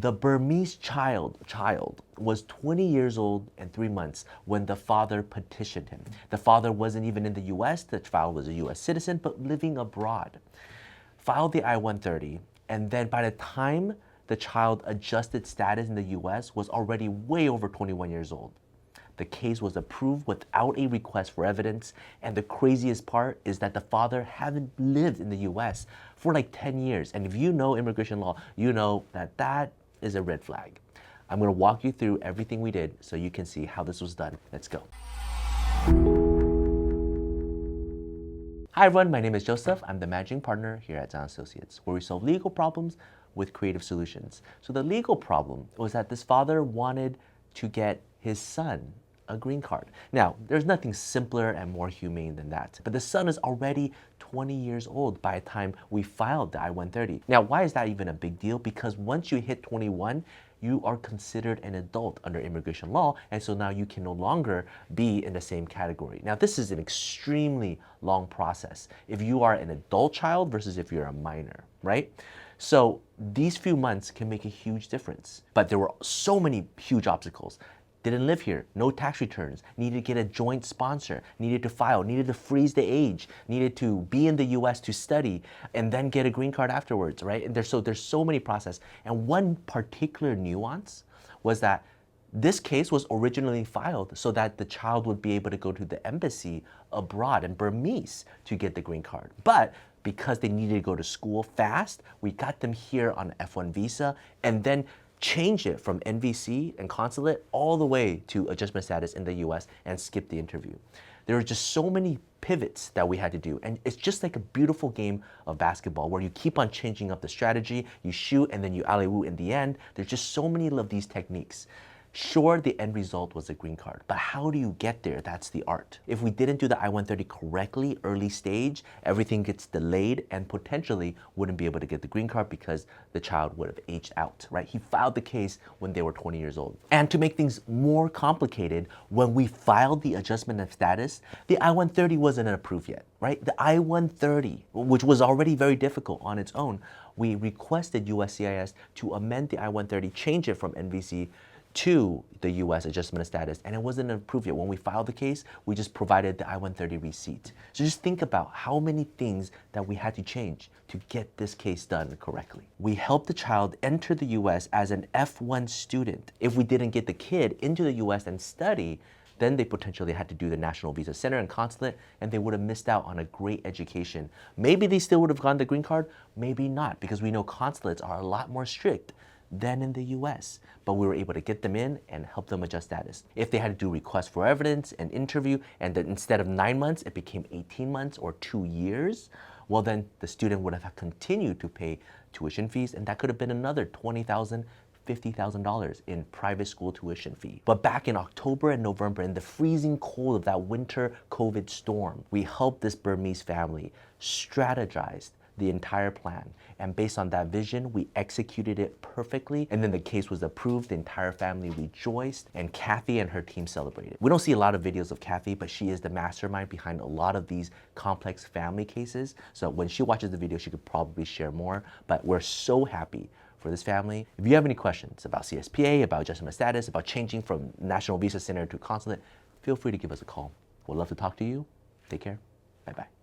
The Burmese child was 20 years old and 3 months when the father petitioned him. The father wasn't even in the US, the child was a US citizen, but living abroad. Filed the I-130, and then by the time the child adjusted status in the US was already way over 21 years old. The case was approved without a request for evidence, and the craziest part is that the father hadn't lived in the US for like 10 years. And if you know immigration law, you know that that is a red flag. I'm gonna walk you through everything we did so you can see how this was done. Let's go. Hi everyone, my name is Joseph. I'm the managing partner here at Tsang and Associates, where we solve legal problems with creative solutions. So the legal problem was that this father wanted to get his son a green card. Now, there's nothing simpler and more humane than that, but the son is already 20 years old by the time we filed the I-130. Now, why is that even a big deal? Because once you hit 21, you are considered an adult under immigration law, and so now you can no longer be in the same category. Now, this is an extremely long process if you are an adult child versus if you're a minor, right? So these few months can make a huge difference, but there were so many huge obstacles. Didn't live here, no tax returns, needed to get a joint sponsor, needed to file, needed to freeze the age, needed to be in the US to study, and then get a green card afterwards, right? And there's so many processes. And one particular nuance was that this case was originally filed so that the child would be able to go to the embassy abroad in Burmese to get the green card. But because they needed to go to school fast, we got them here on an F1 visa and then change it from NVC and consulate all the way to adjustment status in the US and skip the interview. There are just so many pivots that we had to do. And it's just like a beautiful game of basketball where you keep on changing up the strategy, you shoot and then you alley-oop in the end. There's just so many of these techniques. Sure, the end result was a green card, but how do you get there? That's the art. If we didn't do the I-130 correctly early stage, everything gets delayed and potentially wouldn't be able to get the green card because the child would have aged out, right? He filed the case when they were 20 years old. And to make things more complicated, when we filed the adjustment of status, the I-130 wasn't approved yet, right? The I-130, which was already very difficult on its own, we requested USCIS to amend the I-130, change it from NVC to the US adjustment of status, and it wasn't approved yet. When we filed the case, we just provided the I-130 receipt. So just think about how many things that we had to change to get this case done correctly. We helped the child enter the US as an F1 student. If we didn't get the kid into the US and study, then they potentially had to do the National Visa Center and Consulate, and they would have missed out on a great education. Maybe they still would have gotten the green card, maybe not, because we know consulates are a lot more strict than in the US, but we were able to get them in and help them adjust status. If they had to do requests for evidence and interview, and then instead of 9 months, it became 18 months or 2 years, well then the student would have continued to pay tuition fees, and that could have been another $20,000, $50,000 in private school tuition fee. But back in October and November, in the freezing cold of that winter COVID storm, we helped this Burmese family strategize the entire plan. And based on that vision, we executed it perfectly. And then the case was approved, the entire family rejoiced, and Kathy and her team celebrated. We don't see a lot of videos of Kathy, but she is the mastermind behind a lot of these complex family cases. So when she watches the video, she could probably share more, but we're so happy for this family. If you have any questions about CSPA, about adjustment of status, about changing from National Visa Center to consulate, feel free to give us a call. We'd love to talk to you. Take care. Bye-bye.